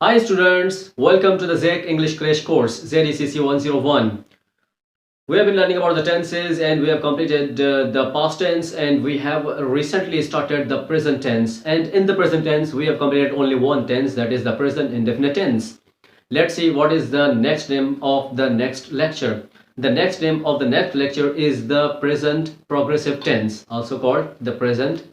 Hi students, welcome to the ZEC English Crash Course ZECC 101. We have been learning about the tenses and we have completed the past tense and we have recently started the present tense, and in the present tense we have completed only one tense, that is the present indefinite tense. Let's see what is the next name of the next lecture. The next name of the next lecture is the present progressive tense, also called the present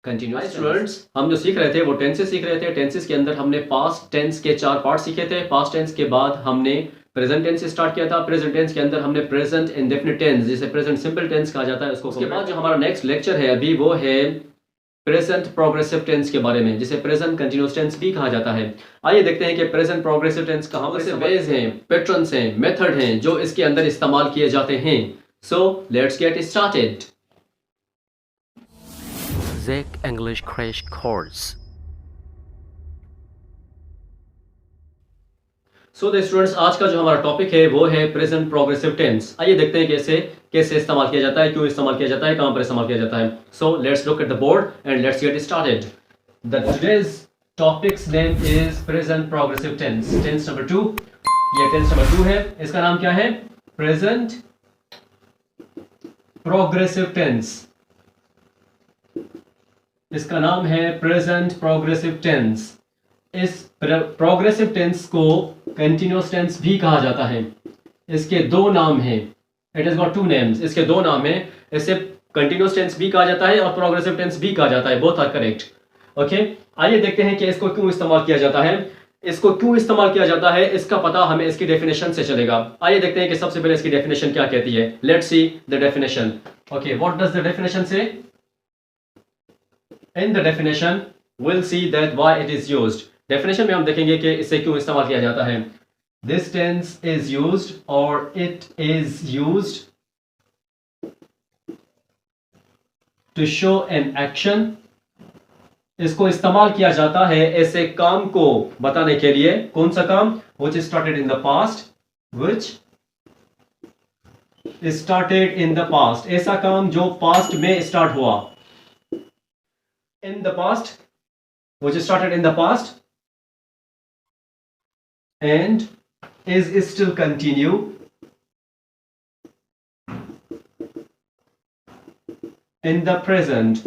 continuous students, हम जो सीख रहे थे वो tenses सीख रहे थे। Tenses के अंदर हमने पास्ट टेंस के 4 पार्ट सीखे थे। पास्ट टेंस के बाद हमने प्रेजेंट टेंस से स्टार्ट किया था। प्रेजेंट टेंस के अंदर हमने प्रेजेंट इंडेफिनिट टेंस, जिसे प्रेजेंट सिंपल टेंस कहा जाता है, उसको। उसके बाद जो हमारा नेक्स्ट लेक्चर है अभी वो है प्रेजेंट प्रोग्रेसिव टेंस के बारे में, जिसे प्रेजेंट कंटिन्यूअस टेंस भी कहा जाता है। आइए देखते हैं कि प्रेजेंट प्रोग्रेसिव टेंस कहाँ से वेज हैं, पैटर्न्स हैं, मेथड हैं जो इसके अंदर इस्तेमाल किए जाते हैं। So let's get started. ZEC English Crash Course. So the students, आज का जो हमारा टॉपिक है वो है प्रेजेंट प्रोग्रेसिव टेंस। आइए देखते हैं कैसे इस्तेमाल किया जाता है, क्यों इस्तेमाल किया जाता है, कहां पर इस्तेमाल किया जाता है। So let's look at the board and let's get started. The today's topics name is present progressive tense, tense number 2। ये टेंस नंबर 2 है। इसका नाम क्या है? Present progressive tense. इसका नाम है प्रेजेंट प्रोग्रेसिव टेंस। इस प्रोग्रेसिव टेंस को कंटिन्यूअस टेंस भी कहा जाता है। इसके दो नाम हैं, इट इज गॉट 2 नेम्स। इसके दो नाम हैं, इसे कंटिन्यूअस टेंस भी कहा जाता है और प्रोग्रेसिव टेंस भी कहा जाता है। Both are correct. ओके, आइए देखते हैं कि इसको क्यों इस्तेमाल किया जाता है। इसको क्यों इस्तेमाल किया जाता है इसका पता हमें इसकी डेफिनेशन से चलेगा। आइए देखते हैं कि सबसे पहले इसकी डेफिनेशन क्या कहती है। Let's see the definition. Okay, what does the definition से? In the definition, we'll see that why it is used. Definition में हम देखेंगे कि इसे क्यों इस्तेमाल किया जाता है। This tense is used or it is used to show an action. इसको इस्तेमाल किया जाता है ऐसे काम को बताने के लिए। कौन सा काम? Which started in the past. Which started in the past. ऐसा काम जो पास्ट में स्टार्ट हुआ। In the past, which started in the past and is still continue in the present.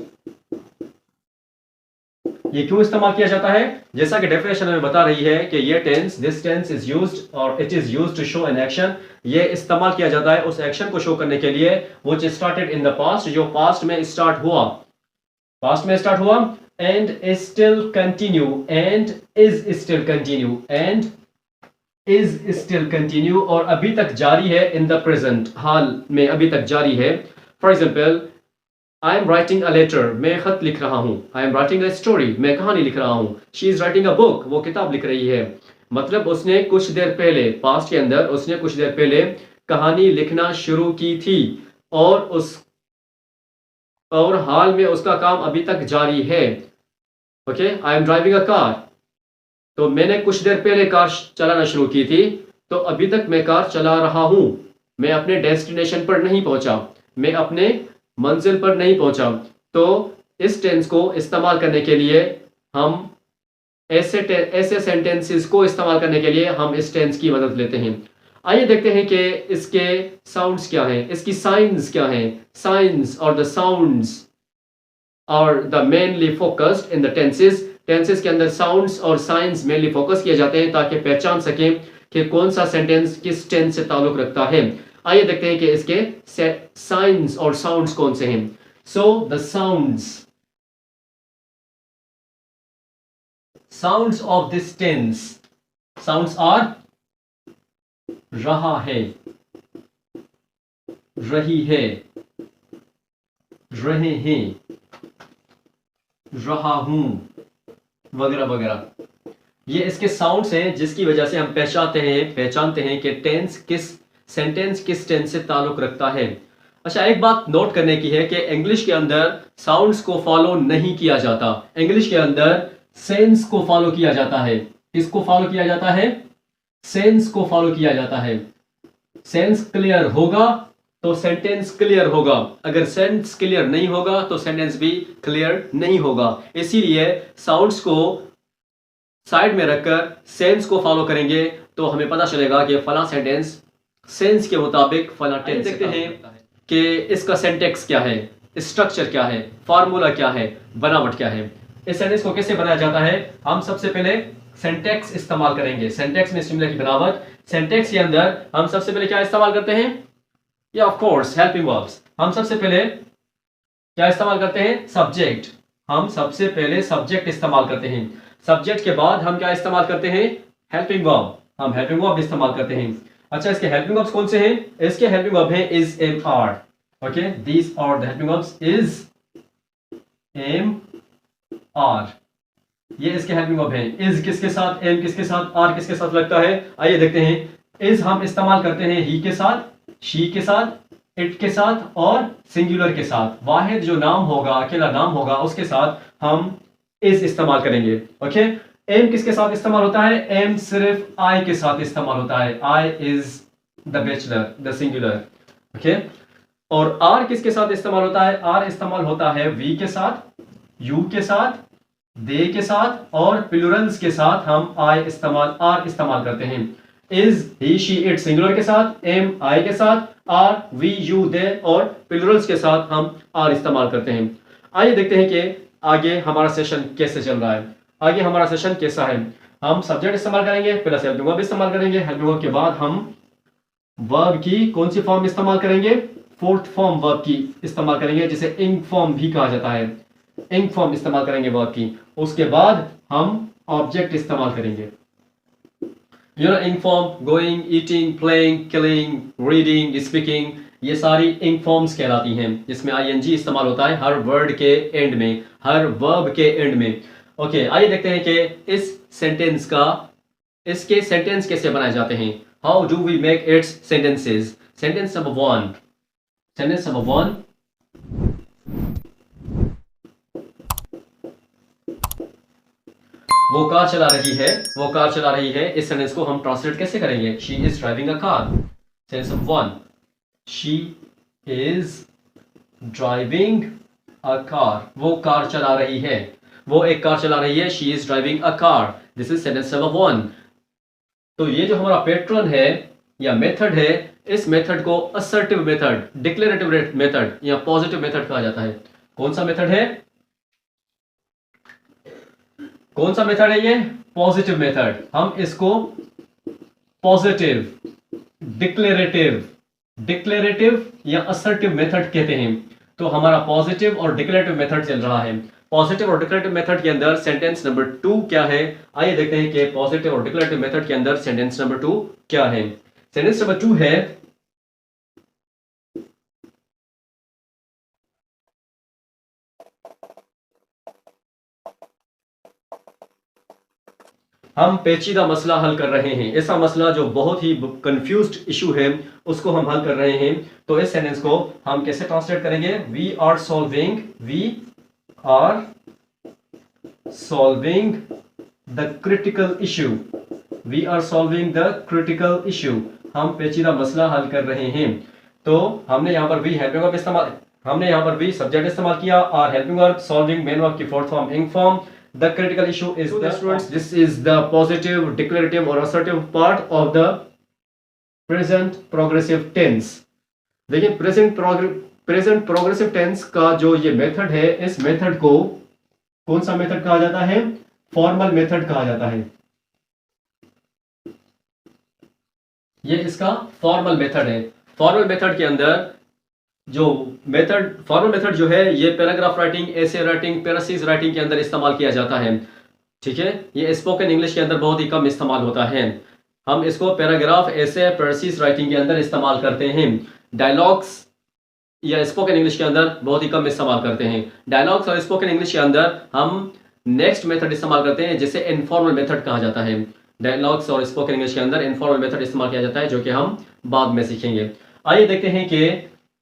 ये क्यों इस्तेमाल किया जाता है? जैसा कि डेफिनेशन में बता रही है कि ये tense, this tense is used और it is used to show an action. ये इस्तेमाल किया जाता है उस एक्शन को शो करने के लिए which started in the past, जो पास्ट में स्टार्ट हुआ। पास्ट में स्टार्ट हुआ and is still continue and is still continue and is still continue और अभी तक जारी है in the present, हाल में अभी तक जारी है। For example, I am writing a letter, मैं खत लिख रहा हूँ। I am writing a story, मैं कहानी लिख रहा हूँ। She is writing a book, वो किताब लिख रही है। मतलब उसने कुछ देर पहले, पास्ट के अंदर उसने कुछ देर पहले कहानी लिखना शुरू की थी और हाल में उसका काम अभी तक जारी है। Okay, I am driving a car, तो मैंने कुछ देर पहले कार चलाना शुरू की थी, तो अभी तक मैं कार चला रहा हूं। मैं अपने डेस्टिनेशन पर नहीं पहुंचा, मैं अपने मंजिल पर नहीं पहुंचा। तो इस टेंस को इस्तेमाल करने के लिए हम ऐसे सेंटेंसेस को इस्तेमाल करने के लिए हम इस टेंस की मदद लेते हैं। आइए देखते हैं कि इसके साउंड्स क्या हैं, इसकी साइंस क्या हैं। साइंस और the sounds are the mainly focused in the tenses. Tenses के अंदर साउंड्स और साइंस मेनली फोकस किए जाते हैं ताकि पहचान सकें कि कौन सा सेंटेंस किस टेंस से ताल्लुक रखता है। आइए देखते हैं कि इसके साइंस और साउंड्स कौन से हैं। So the sounds of this tense, sounds are रहा है, रही है, रहे हैं, रहा हूं, वगैरह वगैरह। ये इसके साउंड्स हैं जिसकी वजह से हम पहचानते हैं कि सेंटेंस किस टेंस से ताल्लुक रखता है। अच्छा, एक बात नोट करने की है कि इंग्लिश के अंदर साउंड्स को फॉलो नहीं किया जाता। इंग्लिश के अंदर सेंस को फॉलो किया जाता है। किसको फॉलो किया जाता है? सेंस को फॉलो किया जाता है। सेंस क्लियर होगा तो सेंटेंस क्लियर होगा, अगर सेंस क्लियर नहीं होगा तो सेंटेंस भी क्लियर नहीं होगा। इसीलिए साउंड्स को साइड में रखकर सेंस को फॉलो करेंगे तो हमें पता चलेगा कि फला सेंटेंस सेंस के मुताबिक फला टेंस। देखते हैं कि इसका सिंटैक्स क्या है, स्ट्रक्चर क्या है, फार्मूला क्या है, बनावट क्या है, इस सेंटेंस को कैसे बनाया जाता है। हम सबसे पहले सिंटैक्स इस्तेमाल करेंगे। सिंटैक्स में जुमले की बनावट। सिंटैक्स के अंदर हम सबसे पहले क्या इस्तेमाल करते हैं, या ऑफ कोर्स हेल्पिंग वर्ब्स। हम सबसे पहले क्या इस्तेमाल करते हैं, सब्जेक्ट। हम सबसे पहले सब्जेक्ट इस्तेमाल करते हैं। सब्जेक्ट के बाद हम क्या इस्तेमाल करते हैं, हेल्पिंग वर्ब। हम हेल्पिंग वर्ब इस्तेमाल करते हैं। अच्छा, इसके हेल्पिंग वर्ब्स कौन से हैं, इसके हेल्पिंग वर्ब है is, am, are. Okay, these are the helping verbs, is, am, are. ये इसके हेल्पिंग वर्ब है। इज किसके साथ, एम किसके साथ, आर किसके साथ लगता है, आइए देखते हैं। इज हम इस्तेमाल करते हैं ही के साथ, शी के साथ, इट के साथ और सिंगुलर के साथ। वाहिद जो नाम होगा, अकेला नाम होगा, उसके साथ हम इज इस्तेमाल करेंगे। ओके, एम किसके साथ इस्तेमाल होता है, एम सिर्फ आई के साथ इस्तेमाल होता है। I is the bachelor, the singular. Okay, और आर किसके साथ इस्तेमाल होता है, आर इस्तेमाल होता है वी के साथ, यू के साथ, दे के साथ और प्लूरल्स के साथ हम आर इस्तेमाल करते हैं। Is, he, she, it singular के साथ, एम आई के साथ, आर, वी, यू, दे और प्लूरल्स के साथ हम आर इस्तेमाल करते हैं। आइए देखते हैं कि आगे हमारा सेशन कैसे चल रहा है। आगे हमारा सेशन कैसा है, हम सब्जेक्ट इस्तेमाल करेंगे, प्लस हेल्पिंग वर्ब इस्तेमाल करेंगे। हेल्पिंग वर्ब के बाद हम वर्ब की कौन सी फॉर्म इस्तेमाल करेंगे, फोर्थ फॉर्म वर्ब की इस्तेमाल करेंगे, जिसे इंग फॉर्म भी कहा जाता है। इंग फॉर्म इस्तेमाल करेंगे वर्ब की। उसके बाद हम ऑब्जेक्ट इस्तेमाल करेंगे। इंग form, going, eating, playing, killing, reading, speaking, ये सारी इंग फॉर्म्स कहलाती हैं, जिसमें आईएनजी इस्तेमाल होता है हर वर्ड के एंड में, हर वर्ब के एंड में। ओके, आइए देखते हैं कि इसके सेंटेंस कैसे बनाए जाते हैं। How do we make its sentences. Sentence number one. Sentence number one, वो कार चला रही है, वो कार चला रही है। इस सेंटेंस को हम ट्रांसलेट कैसे करेंगे, she is driving a car. Sentence number one, she is driving a car, वो कार चला रही है, वो एक कार चला रही है। She is driving a car, this is sentence number one. तो ये जो हमारा पैटर्न है या मेथड है, इस मेथड को असर्टिव मेथड, डिक्लेरेटिव मेथड या पॉजिटिव मेथड कहा जाता है। कौन सा मेथड है, कौन सा मेथड है ये, पॉजिटिव मेथड। हम इसको पॉजिटिव, डिक्लेरेटिव या असर्टिव मेथड कहते हैं। तो हमारा पॉजिटिव और डिक्लेरेटिव मेथड चल रहा है। पॉजिटिव और डिक्लेरेटिव मेथड के अंदर सेंटेंस नंबर 2 क्या है, आइए देखते हैं कि पॉजिटिव और डिक्लेरेटिव मेथड के अंदर सेंटेंस नंबर 2 क्या है। सेंटेंस नंबर 2 है, हम पेचीदा मसला हल कर रहे हैं। ऐसा मसला जो बहुत ही कंफ्यूज्ड इशू है, उसको हम हल कर रहे हैं। तो इस सेंटेंस को हम कैसे ट्रांसलेट करेंगे, we are solving the critical issue. We are solving the critical issue, हम पेचीदा मसला हल कर रहे हैं। तो हमने यहाँ पर वी हेल्पिंग वर्ब इस्तेमाल, हमने यहाँ पर वी सब्जेक्ट इस्तेमाल किया, are helping verb, solving main verb की fourth form ing form. The critical issue is the students. This is the positive, declarative or assertive part of the present progressive tense. देखिए present progressive tense का जो ये method है, इस method को कौन सा मेथड कहा जाता है, फॉर्मल मेथड कहा जाता है। ये इसका फॉर्मल मेथड है। फॉर्मल मेथड के अंदर जो मेथड, फॉर्मल मेथड जो है, ये पैराग्राफ राइटिंग, एसे राइटिंग, पैरासीज राइटिंग के अंदर इस्तेमाल किया जाता है। ठीक है, ये स्पोकन इंग्लिश के अंदर बहुत ही कम इस्तेमाल होता है। हम इसको पैराग्राफ, एसे, पैरासीज राइटिंग के अंदर इस्तेमाल करते हैं। डायलॉग्स या स्पोकन इंग्लिश के अंदर बहुत ही कम इस्तेमाल करते हैं। डायलॉग्स और स्पोकन इंग्लिश के अंदर हम नेक्स्ट मेथड इस्तेमाल करते हैं, जिसे इनफॉर्मल मेथड कहा जाता है। डायलॉग्स और स्पोकन इंग्लिश के अंदर इनफॉर्मल मेथड इस्तेमाल किया जाता है, जो कि हम बाद में सीखेंगे। आइए देखते हैं कि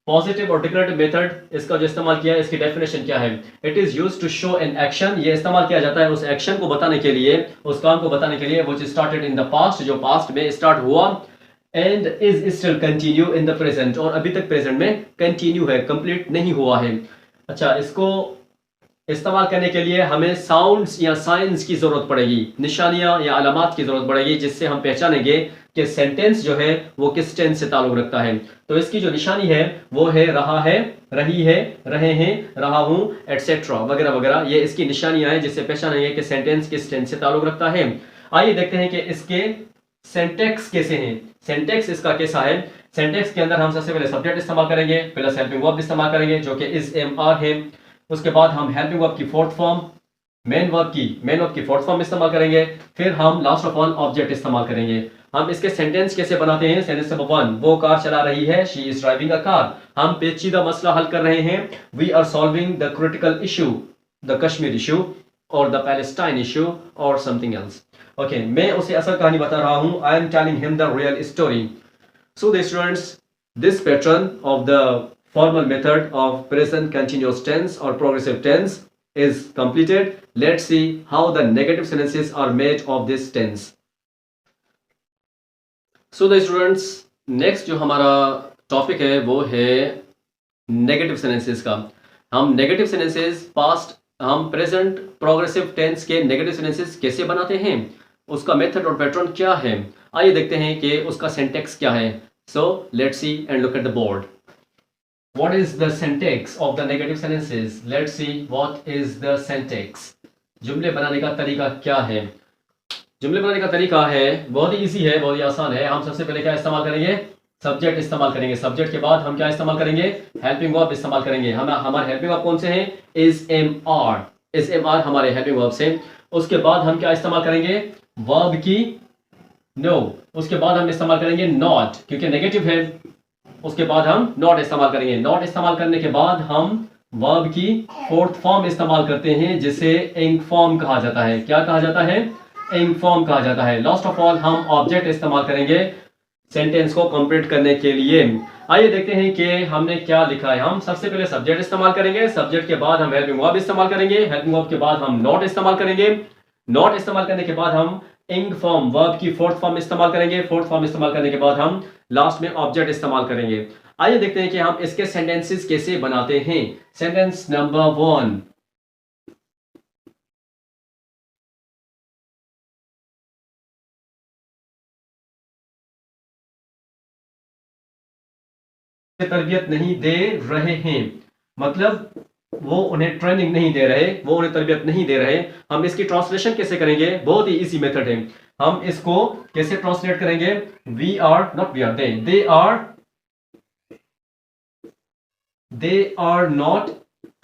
पॉजिटिव और डिक्लेरेटिव मेथड, इसका जो इस्तेमाल किया है, इसकी डेफिनेशन क्या है। It is used to show an action, ये इस्तेमाल किया जाता है उस एक्शन को बताने के लिए, उस काम को बताने के लिए, which started in the past, जो पास्ट में स्टार्ट हुआ, and is still continue in the present, और अभी तक प्रेजेंट में कंटिन्यू है, कंप्लीट नहीं हुआ है। अच्छा, इसको इस्तेमाल करने के लिए हमें साउंड्स या साइंस की जरूरत पड़ेगी, निशानियां या अलामात की जरूरत पड़ेगी, जिससे हम पहचानेंगे कि सेंटेंस जो है वो किस टेंस से ताल्लुक रखता है। तो इसकी जो निशानी है वो है रहा है, रही है, रहे हैं, रहा हूं, एटसेट्रा वगैरह वगैरह। ये इसकी निशानियां हैं जिससे पहचानेंगे कि सेंटेंस किस टेंस से ताल्लुक रखता है। आइए देखते हैं कि इसके सेंटेक्स कैसे हैं। सेंटेक्स इसका कैसा है। सेंटेक्स के अंदर हम सबसे पहले सब्जेक्ट इस्तेमाल करेंगे, प्लस हेल्पिंग वर्ब इस्तेमाल करेंगे जो कि इज, एम, आर है। उसके बाद हम हेल्पिंग वर्ब की फोर्थ फॉर्म, मेन वर्ब की फोर्थ फॉर्म इस्तेमाल करेंगे। फिर हम लास्ट ऑफ ऑल ऑब्जेक्ट इस्तेमाल करेंगे। हम इसके सेंटेंस कैसे बनाते हैं। सेंटेंस नंबर 1, वो कार चला रही है, she is driving a car. हम पेचीदा मसला हल कर रहे हैं, we are solving the critical issue, the Kashmir issue और द पैलेस्टाइन इशू और समथिंग एल्स। ओके, मैं उसे असल कहानी बता रहा हूं, I am telling him the real story. So the students, this pattern of the formal method of present continuous tense or progressive tense is completed. Let's see how the negative sentences are made of this tense. So the students, next जो हमारा topic है वो है negative sentences का। हम negative sentences past, हम present progressive tense के negative sentences कैसे बनाते हैं, उसका मेथड और पैटर्न क्या है। आइए देखते हैं कि उसका सिंटैक्स क्या है। So let's see and look at the board. What is the syntax of the negative sentences? Let's see what is the syntax. जुमले बनाने का तरीका क्या है। जुमले बनाने का तरीका है बहुत ही इजी है, बहुत ही आसान है। हम सबसे पहले क्या इस्तेमाल करेंगे, सब्जेक्ट इस्तेमाल करेंगे। सब्जेक्ट के बाद हम क्या इस्तेमाल करेंगे, हेल्पिंग वर्ब इस्तेमाल करेंगे। हम हमारे हेल्पिंग वर्ब कौन से हैं, is, am, are. Is, am, are हमारे हेल्पिंग वर्ब से। उसके बाद हम क्या इस्तेमाल करेंगे, वर्ब की नो। उसके बाद हम इस्तेमाल करेंगे नॉट, क्योंकि नेगेटिव है। उसके बाद हम नॉट इस्तेमाल करेंगे। नॉट इस्तेमाल करने के बाद हम वर्ब की फोर्थ फॉर्म इस्तेमाल करते हैं जिसे इंक फॉर्म कहा जाता है। क्या कहा जाता है, इंक फॉर्म कहा जाता है। लास्ट ऑफ ऑल हम ऑब्जेक्ट इस्तेमाल करेंगे सेंटेंस को कंप्लीट करने के लिए। आइए देखते हैं कि हमने क्या लिखा है। हम सबसे पहले सब्जेक्ट इस्तेमाल करेंगे, सब्जेक्ट के बाद हम हेल्पिंग वर्ब इस्तेमाल करेंगे, हेल्पिंग वर्ब के बाद हम नॉट इस्तेमाल करेंगे, नॉट इस्तेमाल करने के बाद हम इंग फॉर्म, वर्ब की फोर्थ फॉर्म इस्तेमाल करेंगे, फोर्थ फॉर्म इस्तेमाल करने के बाद हम लास्ट में ऑब्जेक्ट इस्तेमाल करेंगे। आइए देखते हैं कि हम इसके सेंटेंसेस कैसे बनाते हैं। सेंटेंस नंबर 1, तरबियत नहीं दे रहे हैं, मतलब वो उन्हें ट्रेनिंग नहीं दे रहे, वो उन्हें तरबियत नहीं दे रहे। हम इसकी ट्रांसलेशन कैसे करेंगे, बहुत ही इजी मेथड है। हम इसको कैसे ट्रांसलेट करेंगे, we are, not we are, they are not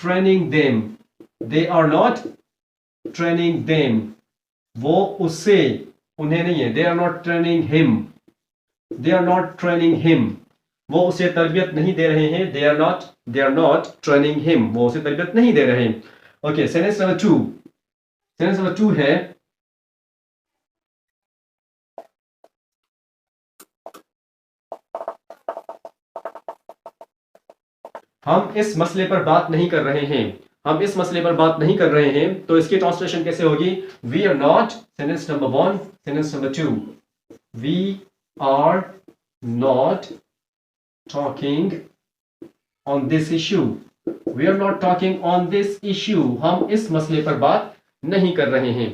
training them, they are not training them. वो उससे, उन्हें नहीं है, they are not training him, they are not training him. वो उसे तरबियत नहीं दे रहे हैं, they are not training him, वो उसे तरबियत नहीं दे रहे हैं। Okay, sentence number 2, sentence number 2 है, हम इस मसले पर बात नहीं कर रहे हैं, हम इस मसले पर बात नहीं कर रहे हैं। तो इसकी ट्रांसलेशन कैसे होगी, we are not, sentence number 1, sentence number 2, we are not talking on this issue, we are not talking on this issue, हम इस मसले पर बात नहीं कर रहे हैं।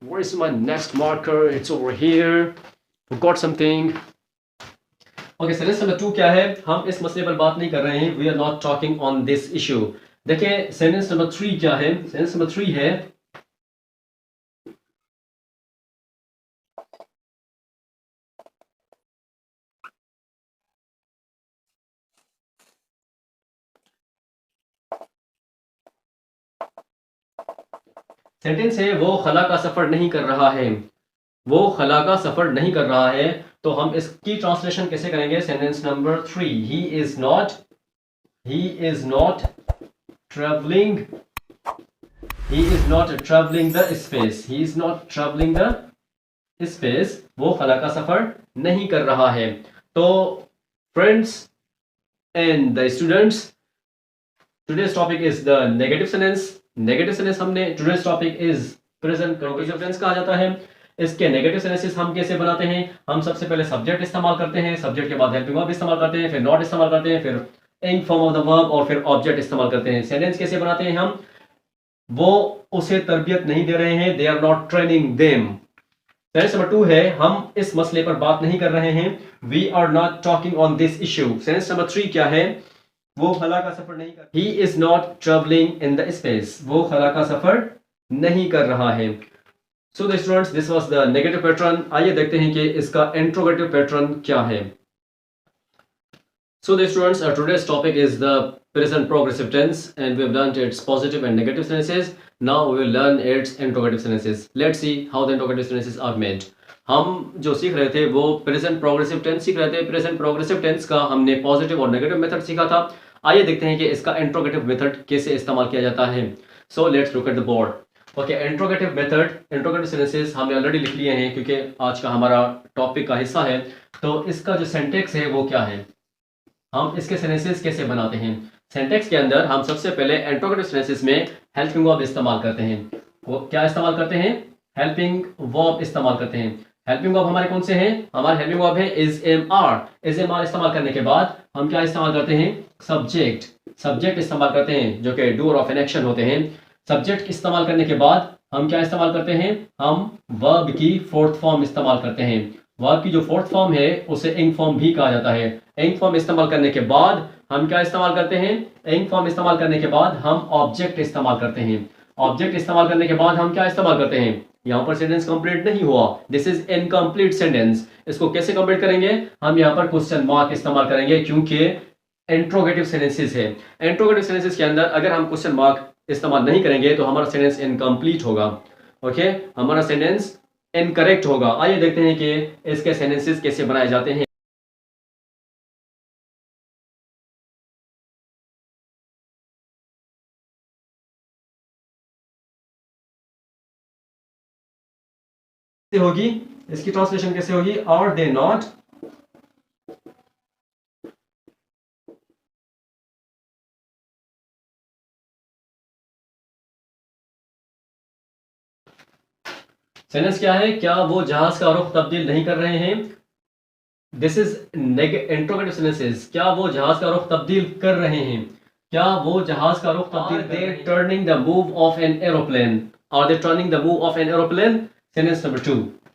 Where is my next marker, it's over here, forgot something. Okay, sentence number 2 क्या है, हम इस मसले पर बात नहीं कर रहे हैं, we are not talking on this issue। देखिए सेंटेंस नंबर 3 क्या है, सेंटेंस नंबर 3 है, सेंटेंस है वो खला का सफर नहीं कर रहा है, वो खला का सफर नहीं कर रहा है। तो हम इसकी ट्रांसलेशन कैसे करेंगे, sentence number 3, he is not travelling, he is not travelling the space, he is not travelling the space, वो खला का सफर नहीं कर रहा है। तो friends and the students, today's topic is the negative sentence। Negative sentence हमने, today's topic is present continuous tense कहा जाता है। इसके नेगेटिव सेंटेंसेस हम कैसे बनाते हैं, हम सबसे पहले सब्जेक्ट इस्तेमाल करते हैं, सब्जेक्ट के बाद हेल्पिंग वर्ब इस्तेमाल करते हैं, फिर नॉट इस्तेमाल करते हैं, फिर ing form of the verb और फिर ऑब्जेक्ट इस्तेमाल करते हैं। सेंटेंस कैसे बनाते हैं हम? वो उसे तरबियत नहीं दे रहे हैं, they are not training them. Sentence number 2 है, हम इस मसले पर बात नहीं कर रहे हैं, we are not talking on this issue. Sentence number 3 क्या है? वो खला का सफर नहीं कर, he is not travelling in the space, वो खला का सफर नहीं कर रहा है। So the students, this was the negative pattern. आइए देखते हैं कि इसका इंट्रोगेटिव पैटर्न क्या है। So the students, today's topic is the present progressive tense and we have learned its positive and negative sentences. Now we will learn its interrogative sentences. Let's see how the interrogative sentences are made. हम जो सीख रहे थे वो present progressive tense सीख रहे थे। Present progressive tense का हमने पॉजिटिव और नेगेटिव मेथड सीखा था। आइए देखते हैं कि इसका इंट्रोगेटिव मेथड कैसे इस्तेमाल किया जाता है। So let's look at the board. Okay, interrogative method, interrogative sentences हमने ऑलरेडी लिख लिए हैं क्योंकि आज का हमारा टॉपिक का हिस्सा है। तो इसका जो सेंटेक्स है वो क्या है, हम इसके सेंटेंसेस कैसे बनाते हैं। सेंटेक्स के अंदर हम सबसे पहले इंट्रोगेटिव सेंटेंसेस में हेल्पिंग वर्ब इस्तेमाल करते हैं। वो क्या इस्तेमाल करते हैं? हेल्पिंग वर्ब इस्तेमाल करते हैं। हेल्पिंग वर्ब हमारे कौन से हैं? हमारे हेल्पिंग वर्ब है is am are. Is am are इस्तेमाल करने के बाद हम क्या इस्तेमाल करते हैं? सब्जेक्ट। सब्जेक्ट इस्तेमाल करते हैं जो कि डूअर ऑफ एन एक्शन होते हैं। सब्जेक्ट इस्तेमाल करने के बाद हम क्या इस्तेमाल करते हैं? हम वर्ब की फोर्थ फॉर्म इस्तेमाल करते हैं। वर्ब की जो फोर्थ फॉर्म है उसे इंग फॉर्म भी कहा जाता है। इंग फॉर्म इस्तेमाल करने के बाद हम क्या इस्तेमाल करते हैं? इंग फॉर्म इस्तेमाल करने के बाद हम ऑब्जेक्ट इस्तेमाल करते हैं। ऑब्जेक्ट इस्तेमाल करने के बाद हम क्या इस्तेमाल करते हैं? यहाँ पर सेंटेंस कंप्लीट नहीं हुआ, दिस इज इनकम्प्लीट सेंटेंस। इसको कैसे कंप्लीट करेंगे? हम यहाँ पर क्वेश्चन मार्क इस्तेमाल करेंगे क्योंकि इंट्रोगेटिव सेंटेंसेस है। इंट्रोगेटिव सेंटेंसेस के अंदर अगर हम क्वेश्चन मार्क इस्तेमाल नहीं करेंगे तो हमारा सेंटेंस इनकम्प्लीट होगा। ओके, हमारा सेंटेंस इनकरेक्ट होगा। आइए देखते हैं कि इसके सेंटेंसेस कैसे बनाए जाते हैं। होगी इसकी ट्रांसलेशन कैसे होगी? आर दे नॉट सेंटेंस क्या है? क्या वो जहाज का रुख तब्दील नहीं कर रहे हैं? This is interrogative sentences. क्या वो जहाज का रुख तब्दील कर रहे हैं? क्या वो जहाज का रुख तब्दील कर रहे हैं? Turning the move of an aeroplane. Are they turning the move of an aeroplane? Sentence number 2।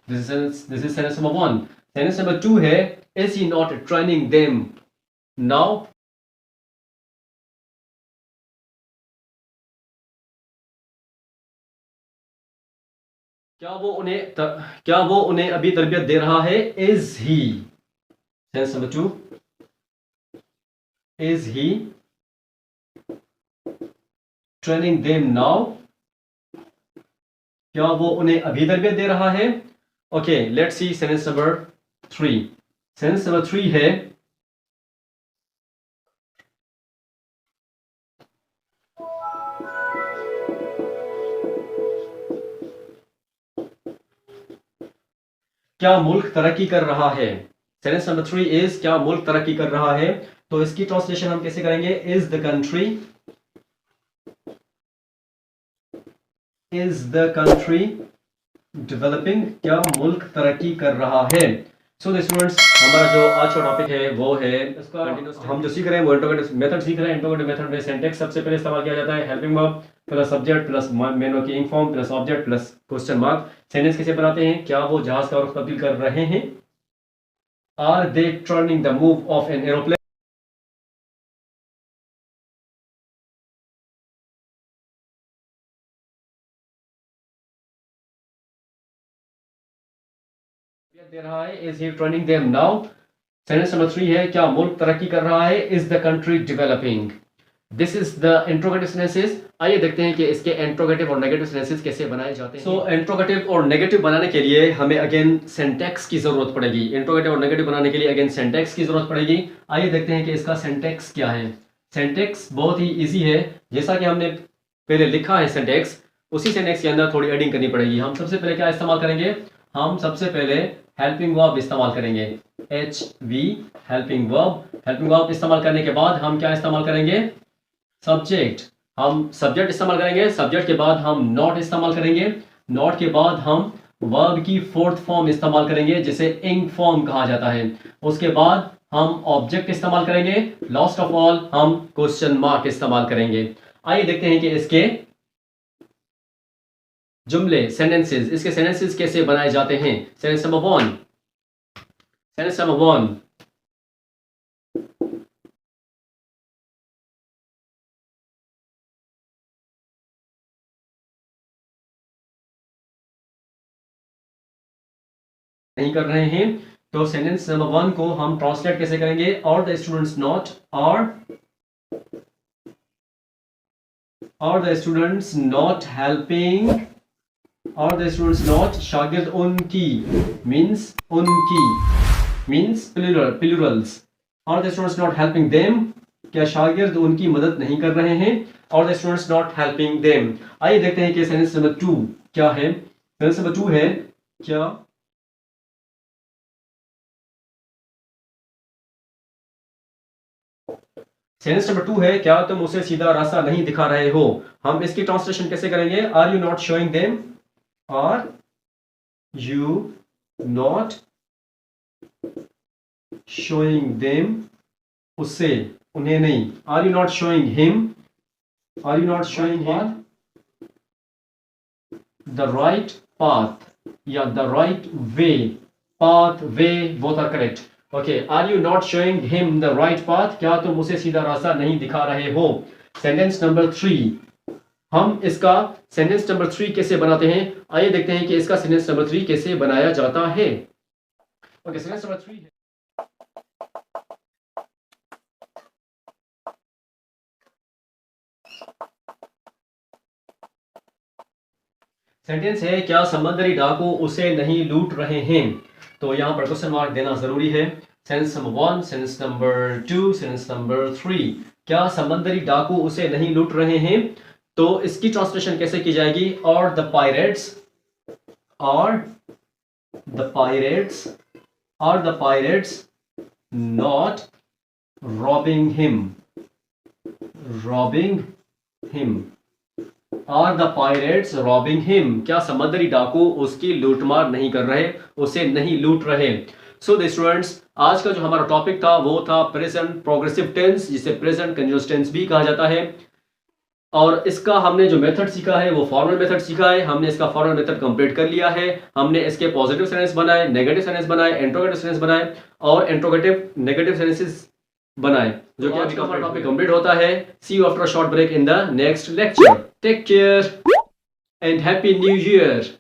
This is sentence number 1। Sentence number 2 है, is he not training them now? क्या वो उन्हें अभी तरबियत दे रहा है? Is he. Sentence number 2, is he training them now? क्या वो उन्हें अभी तरबियत दे रहा है? Okay, let's see sentence number 3। Sentence number 3 है, क्या मुल्क तरक्की कर रहा है? सेंटेंस नंबर 3 इज, क्या मुल्क तरक्की कर रहा है? तो इसकी ट्रांसलेशन हम कैसे करेंगे? Is the country developing? क्या मुल्क तरक्की कर रहा है? सो द स्टूडेंट्स, हमारा जो आज का टॉपिक है वो है इसका हम जो सीख रहे हैं वो इंट्रोगेटिव मेथड सीख रहे हैं। इंट्रोगेटिव मेथड में सिंटैक्स सबसे पहले इस्तेमाल किया जाता है, helping verb plus subject plus main verb की इंग form plus object plus question mark. Sentence कैसे बनाते हैं? क्या वो जहाज का रुख तब्दील कर रहे हैं? Are they turning the move of an aeroplane? दे रहा है, is he training them now? Sentence number 3 है, क्या मुल्क तरक्की कर रहा है? Is the country developing? This is the interrogative sentences. आइए देखते हैं कि इसके इंट्रोगेटिव और नेगेटिव सेंटेंसेस कैसे बनाए जाते हैं। सो इंट्रोगेटिव और नेगेटिव बनाने के लिए हमें अगेन सिंटैक्स की जरूरत पड़ेगी। इंट्रोगेटिव और नेगेटिव बनाने के लिए अगेन सिंटैक्स की जरूरत पड़ेगी। आइए देखते हैं कि इसका सिंटैक्स क्या है। सिंटैक्स बहुत ही इजी है, जैसा कि हमने पहले लिखा है सिंटैक्स, उसी सिंटैक्स के अंदर थोड़ी एडिंग करनी पड़ेगी। हम सबसे पहले क्या इस्तेमाल करेंगे? हम सबसे पहले हेल्पिंग वर्ब इस्तेमाल करेंगे, HV helping verb. Helping verb इस्तेमाल करने के बाद हम क्या इस्तेमाल करेंगे? सब्जेक्ट। हम सब्जेक्ट इस्तेमाल करेंगे, सब्जेक्ट के बाद हम नॉट इस्तेमाल करेंगे, नॉट के बाद हम वर्ब की फोर्थ फॉर्म इस्तेमाल करेंगे जिसे इंग फॉर्म कहा जाता है। उसके बाद हम ऑब्जेक्ट इस्तेमाल करेंगे, लास्ट ऑफ ऑल हम क्वेश्चन मार्क इस्तेमाल करेंगे। आइए देखते हैं कि इसके जुमले, सेंटेंसेस, इसके सेंटेंसेस कैसे बनाए जाते हैं। सेंटेंस नंबर 1, सेंटेंस नंबर 1, नहीं कर रहे हैं तो सेंटेंस नंबर 1 को हम ट्रांसलेट कैसे करेंगे? और द स्टूडेंट्स नॉट, और द स्टूडेंट्स नॉट हेल्पिंग, और द स्टूडेंट्स नॉट, शागिर्द उनकी, मीन्स उनकी, मीन्स प्लूरल्स। और the students not helping them, क्या शागिर्द उनकी मदद नहीं कर रहे हैं? और the students not helping them. आइए देखते हैं कि सेंटेंस नंबर 2 क्या है। सेंटेंस नंबर 2 है क्या सेंटेंस नंबर 2 है क्या तुम उसे सीधा रास्ता नहीं दिखा रहे हो। हम इसकी ट्रांसलेशन कैसे करेंगे? Are you not showing them, are you not showing them, उससे, उन्हें नहीं। Are you not showing him, are you not showing him the right path या the right way, path way both are correct. Okay, are you not showing him the right path, क्या तुम उसे सीधा रास्ता नहीं दिखा रहे हो। सेंटेंस नंबर 3, हम इसका सेंटेंस नंबर 3 कैसे बनाते हैं? आइए देखते हैं कि इसका सेंटेंस नंबर 3 कैसे बनाया जाता है। ओके, सेंटेंस नंबर 3 है सेंटेंस है क्या समंदरी डाकू उसे नहीं लूट रहे हैं। तो यहां पर क्वेश्चन मार्क देना जरूरी है। Sentence number 1, sentence number 2, sentence number 3, क्या समंदरी डाकू उसे नहीं लूट रहे हैं। तो इसकी ट्रांसलेशन कैसे की जाएगी? Are the pirates, are the pirates, are the pirates not robbing him, robbing him, are the pirates robbing him, क्या समुद्री डाकू उसकी लूटमार नहीं कर रहे, उसे नहीं लूट रहे। सो द स्टूडेंट्स, आज का जो हमारा टॉपिक था वो था प्रेजेंट प्रोग्रेसिव टेंस, जिसे प्रेजेंट कंटीन्यूअस टेंस भी कहा जाता है। और इसका हमने जो मेथड सीखा है वो फॉर्मल मेथड सीखा है। हमने इसका फॉर्मल मेथड कंप्लीट कर लिया है। हमने इसके पॉजिटिव सेंटेंस बनाए, नेगेटिव सेंटेंस बनाए, इंट्रोगेटिव सेंटेंस बनाए और इंट्रोगेटिव नेगेटिव सेंटेंसेस बनाए, जो कि आज का हमारा टॉपिक कंप्लीट होता है। See you after a short break in the next lecture. Take care and happy new year.